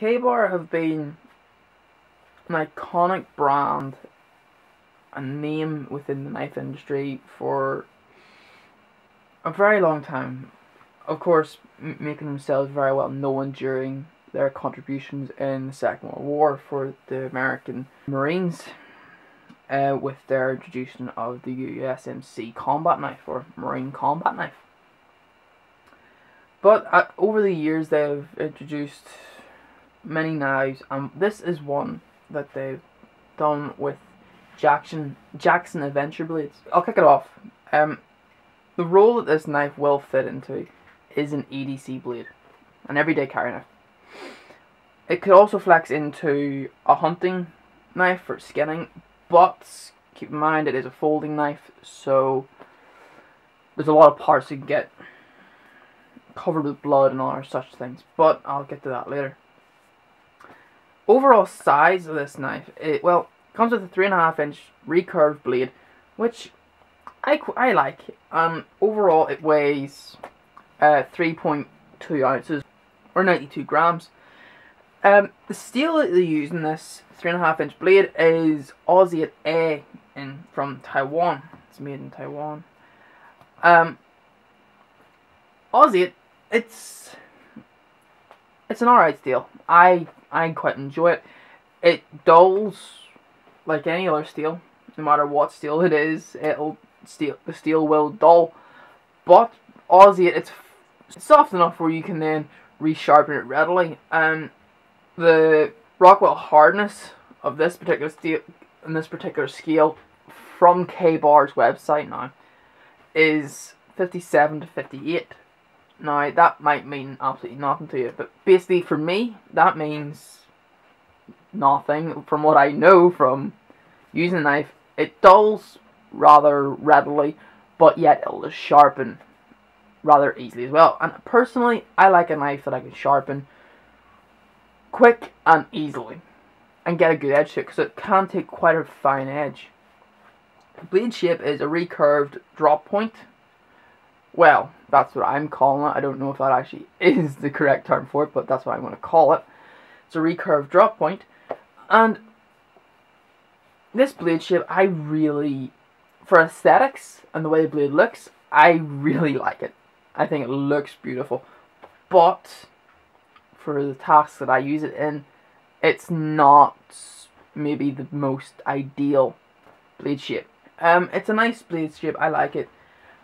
K-Bar have been an iconic brand, a name within the knife industry for a very long time. Of course, making themselves very well known during their contributions in the Second World War for the American Marines, with their introduction of the USMC combat knife, or Marine combat knife. But over the years they've introduced many knives, and this is one that they've done with Jackson Adventure blades. I'll kick it off. The role that this knife will fit into is an EDC blade, an everyday carry knife. It could also flex into a hunting knife for skinning, but keep in mind it is a folding knife, so there's a lot of parts you can get covered with blood and all such things, but I'll get to that later. Overall size of this knife, it comes with a 3.5-inch recurved blade, which I like. Overall it weighs 3.2 ounces or 92 grams. The steel that they use in this 3.5-inch blade is Aussie A from Taiwan. It's made in Taiwan. Aussie, it's an alright steel. I quite enjoy it. It dulls like any other steel. No matter what steel it is, the steel will dull. But Aussie, it's soft enough where you can then resharpen it readily. The Rockwell hardness of this particular steel, in this particular scale, from K-Bar's website now, is 57 to 58. Now, that might mean absolutely nothing to you, but basically for me, that means nothing. From what I know from using a knife, it dulls rather readily, but yet it'll just sharpen rather easily as well. And personally, I like a knife that I can sharpen quick and easily and get a good edge to it, because it can take quite a fine edge. The blade shape is a recurved drop point. Well, that's what I'm calling it. I don't know if that actually is the correct term for it, but that's what I'm going to call it. It's a recurved drop point, and this blade shape, I really, for aesthetics and the way the blade looks, I really like it. I think it looks beautiful, but for the tasks that I use it in, it's not maybe the most ideal blade shape. It's a nice blade shape, I like it.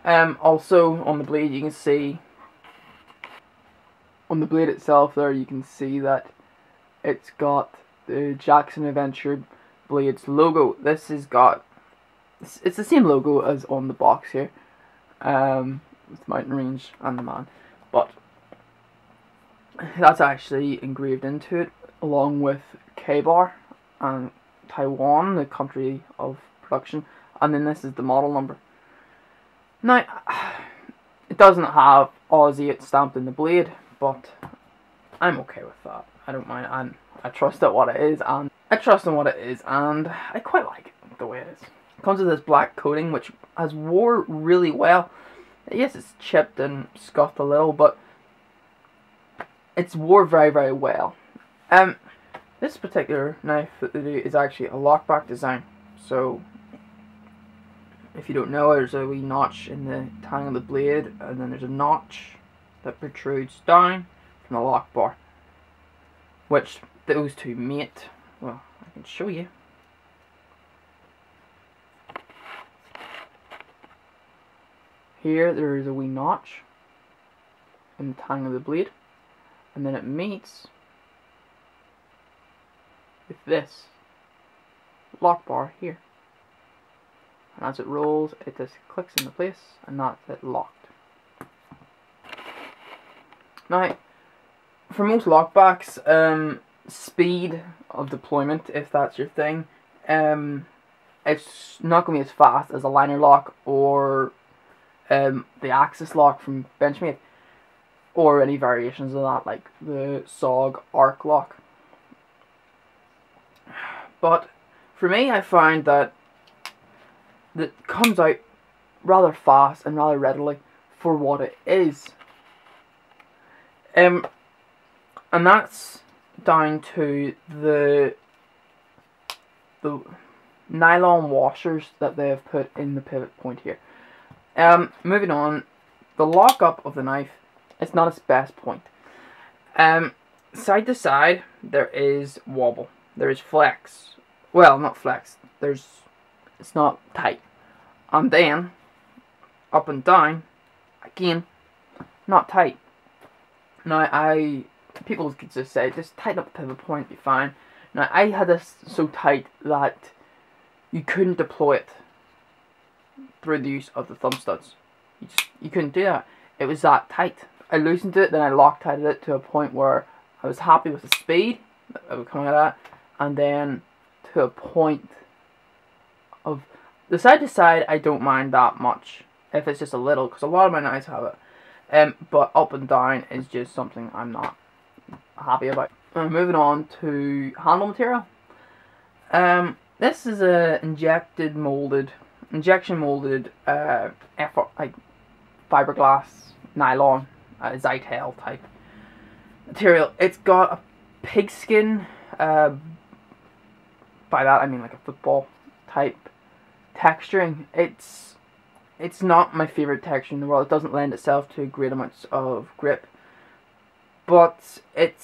Also on the blade you can see, on the blade itself there you can see that it's got the Jackson Adventure Blades logo. This has got, it's the same logo as on the box here, with mountain range and the man, but that's actually engraved into it, along with K-Bar and Taiwan, the country of production, and then this is the model number. Now, it doesn't have Aussie stamped in the blade, but I'm okay with that. I don't mind, and I trust it what it is, and I trust in what it is, and I quite like it the way it is. It comes with this black coating, which has wore really well. Yes, it's chipped and scuffed a little, but it's wore very, very well. This particular knife that they do is actually a lockback design. So, if you don't know, there's a wee notch in the tang of the blade, and then there's a notch that protrudes down from the lock bar, which those two mate. Well, I can show you. Here there is a wee notch in the tang of the blade, and then it meets with this lock bar here. And as it rolls, it just clicks into place, and that's it locked. Now, for most lockbacks, speed of deployment, if that's your thing, it's not going to be as fast as a liner lock or the axis lock from Benchmade, or any variations of that, like the SOG arc lock. But for me, I find that it comes out rather fast and rather readily for what it is. And that's down to the nylon washers that they have put in the pivot point here. Moving on, the lockup of the knife, it's not its best point. Side to side, there is wobble. There is flex. Well, not flex. It's not tight. And then, up and down, again, not tight. Now, people could just say, just tighten up the pivot point, be fine. Now, I had this so tight that you couldn't deploy it through the use of the thumb studs. You couldn't do that. It was that tight. I loosened it, then I Loctited it to a point where I was happy with the speed that I would come out of that, and then to a point of the side to side, I don't mind that much if it's just a little, because a lot of my knives have it. But up and down is just something I'm not happy about. Moving on to handle material. This is a injection molded fiberglass nylon Zitel type material. It's got a pigskin, by that I mean like a football type texturing. It's not my favorite texture in the world. It doesn't lend itself to great amounts of grip, but it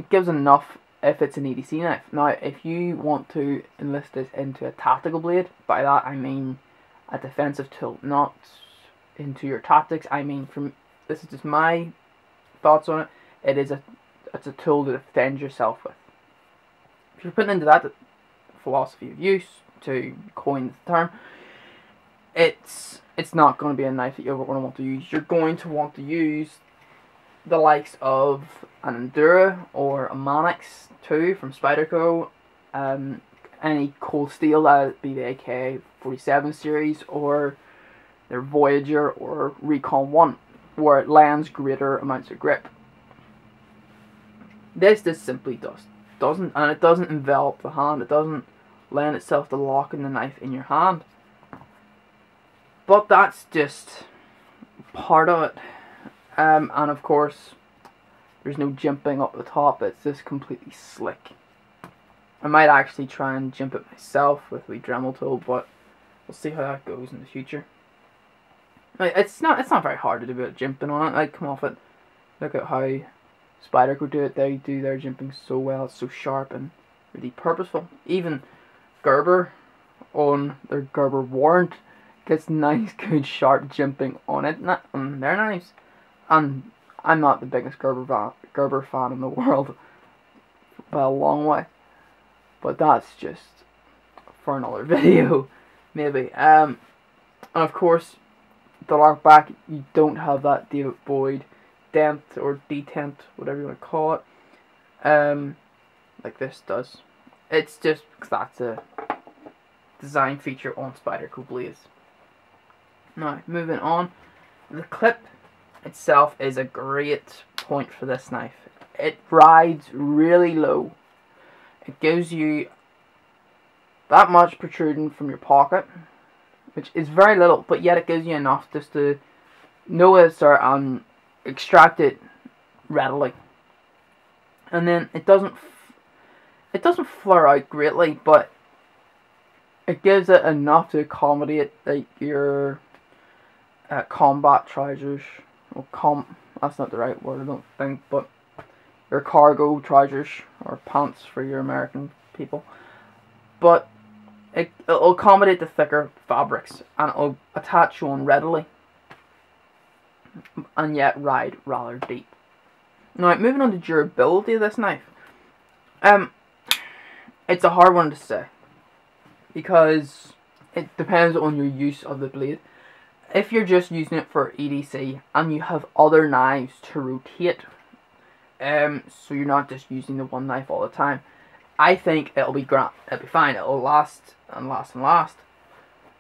gives enough if it's an EDC knife. Now, if you want to enlist this into a tactical blade, by that I mean a defensive tool, not into your tactics. I mean, this is just my thoughts on it. It's a tool to defend yourself with. If you're putting into that philosophy of use, to coin the term, it's not going to be a knife that you're going to want to use. You're going to want to use the likes of an Endura or a Manix 2 from Spyderco, any cold steel, that would be the AK-47 series, or their Voyager or Recon 1, where it lends greater amounts of grip. This simply doesn't, and it doesn't envelop the hand. It doesn't lend itself to locking the knife in your hand. But that's just part of it. And of course, there's no jimping up the top. It's just completely slick. I might actually try and jimp it myself with the Dremel tool, but we'll see how that goes in the future. Like, it's not very hard to do a bit of jimping on it. Like, come off it. Look at how Spyderco do it. They do their jimping so well. It's so sharp and really purposeful. Even Gerber on their Gerber Warrant gets nice, good, sharp jimping on it, on their knives. And I'm not the biggest Gerber fan in the world by a long way, but that's just for another video, maybe. And of course, the lock back, you don't have that David Boyd dent or detent, whatever you want to call it, like this does. It's just because that's a design feature on Spyderco blades. Now, moving on, the clip itself is a great point for this knife. It rides really low. It gives you that much protruding from your pocket, which is very little, but yet it gives you enough just to know it's there and extract it readily. And then it doesn't flare out greatly, but it gives it enough to accommodate like your combat trousers. Well, that's not the right word, I don't think, but your cargo trousers or pants for your American people. But it'll accommodate the thicker fabrics, and it'll attach on readily, and yet ride rather deep. Now, moving on to durability of this knife. It's a hard one to say, because it depends on your use of the blade. If you're just using it for EDC and you have other knives to rotate, so you're not just using the one knife all the time, I think it'll be grand. It'll be fine. It'll last and last and last.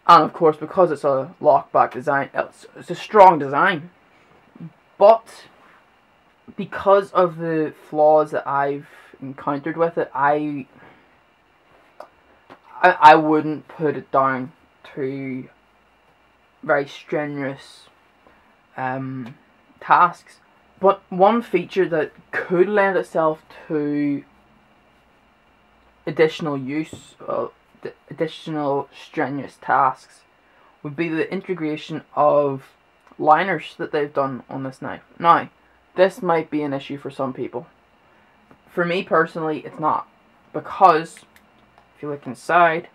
And of course, because it's a lockback design, it's a strong design. But because of the flaws that I've encountered with it, I wouldn't put it down to very strenuous tasks. But one feature that could lend itself to additional use, additional strenuous tasks, would be the integration of liners that they've done on this knife. Now, this might be an issue for some people. For me personally, it's not. Because, if you look inside,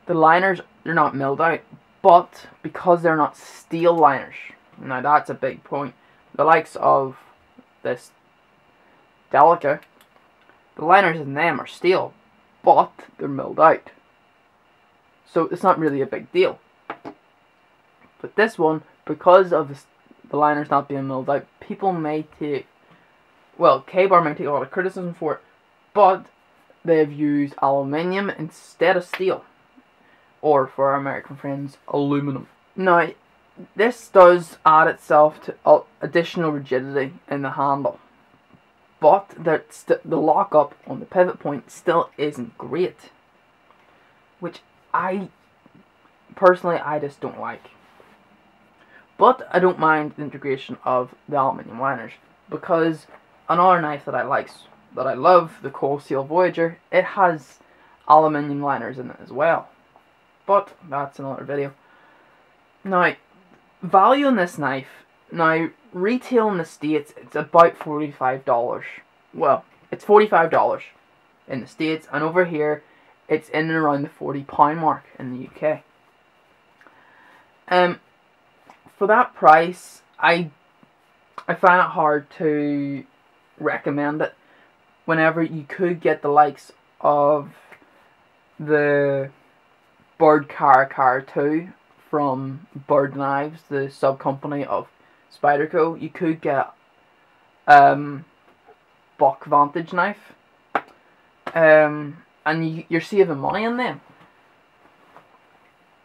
the liners, they're not milled out. But, because they're not steel liners, now that's a big point. The likes of this Delica, the liners in them are steel, but they're milled out. So it's not really a big deal. But this one, because of the liners not being milled out, people may take, well, K-Bar may take a lot of criticism for it, but they've used aluminium instead of steel. Or, for our American friends, aluminum. Now, this does add itself to additional rigidity in the handle. But the lockup on the pivot point still isn't great. Which personally, I just don't like. But I don't mind the integration of the aluminium liners. Because another knife that I love, the Cold Steel Voyager, it has aluminium liners in it as well. But that's another video. Now, value on this knife. Now, retail in the States, it's about $45. Well, it's $45 in the States, and over here, it's in and around the £40 mark in the UK. For that price, I find it hard to recommend it. Whenever you could get the likes of the Bird Caracar 2 from Bird Knives, the sub-company of Spyderco, you could get Buck Vantage knife, and you're saving money on them.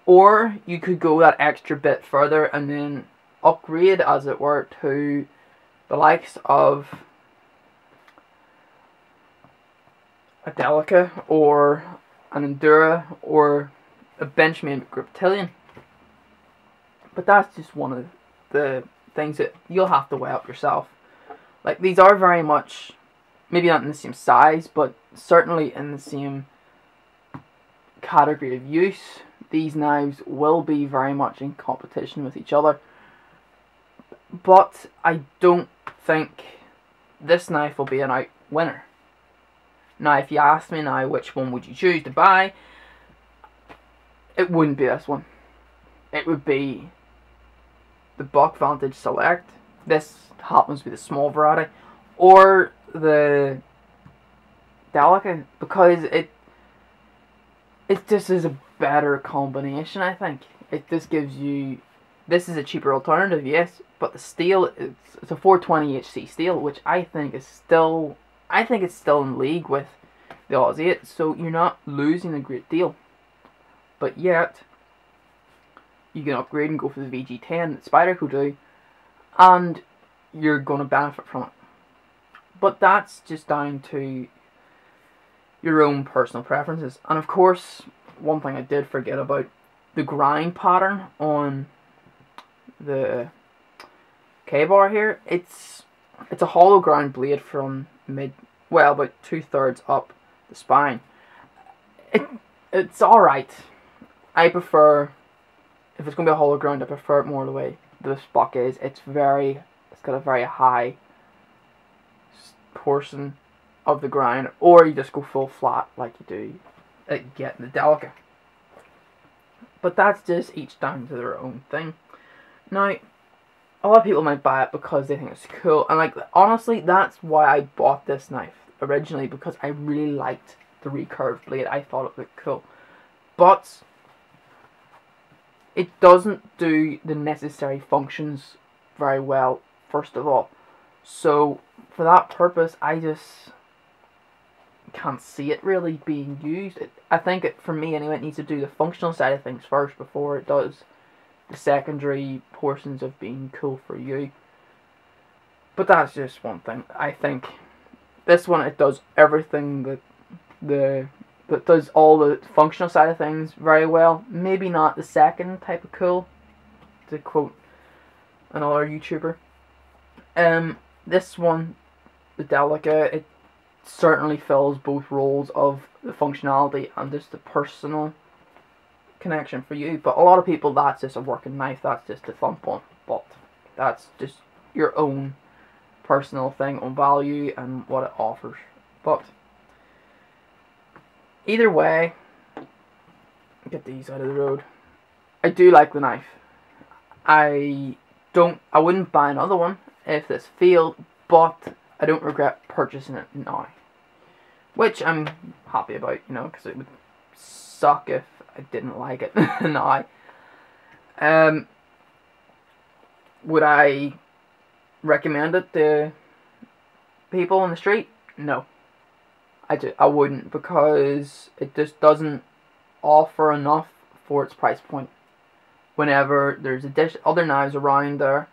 Or you could go that extra bit further and then upgrade, as it were, to the likes of a Delica or an Endura or a Benchmade Griptilian. But that's just one of the things that you'll have to weigh up yourself. Like, these are very much, maybe not in the same size, but certainly in the same category of use. These knives will be very much in competition with each other. But I don't think this knife will be an out winner. Now, if you ask me now which one would you choose to buy, it wouldn't be this one. It would be the Buck Vantage Select. This happens to be the small variety. Or the Delica, because it just is a better combination, I think. It just gives you, this is a cheaper alternative, yes, but the steel, it's a 420 HC steel, which I think is still, it's still in league with the Oz 8, so you're not losing a great deal. But yet, you can upgrade and go for the VG10 that Spyderco do, and you're going to benefit from it. But that's just down to your own personal preferences. And of course, one thing I did forget about, the grind pattern on the K-bar here. It's a hollow ground blade from about 2/3 up the spine. It's alright. I prefer, if it's going to be a hollow ground, I prefer it more the way this buck is. It's got a very high portion of the grind, or you just go full flat like you do get in the Delica. But that's just each down to their own thing. Now, a lot of people might buy it because they think it's cool, and like, honestly, that's why I bought this knife originally, because I really liked the recurved blade. I thought it looked cool, but it doesn't do the necessary functions very well, first of all. So for that purpose, I just can't see it really being used. I think for me anyway, it needs to do the functional side of things first before it does the secondary portions of being cool for you. But that's just one thing. I think this one, it does everything that does all the functional side of things very well. Maybe not the second type of cool, to quote another YouTuber. This one, the Delica, it certainly fills both roles of the functionality and just the personal connection for you. But a lot of people, that's just a working knife, that's just a thump on. But that's just your own personal thing on value and what it offers. But either way, get these out of the road. I do like the knife. I wouldn't buy another one if this failed, but I don't regret purchasing it now. Which I'm happy about, you know, because it would suck if I didn't like it now. Would I recommend it to people on the street? No. I wouldn't, because it just doesn't offer enough for its price point. Whenever there's other knives around there,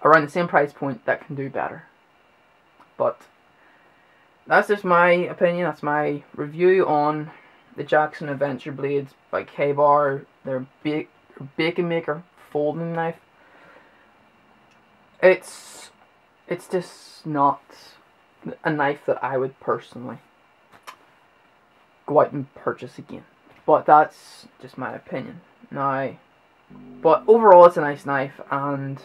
around the same price point, that can do better. But that's just my opinion. That's my review on the Jackson Adventure Blades by K-Bar. Their BeaconMaker folding knife. It's just not a knife that I would personally go out and purchase again. But that's just my opinion. Now, but overall, it's a nice knife, and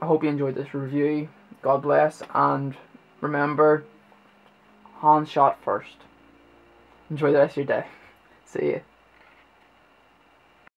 I hope you enjoyed this review. God bless, and remember, hand shot first. Enjoy the rest of your day. See ya.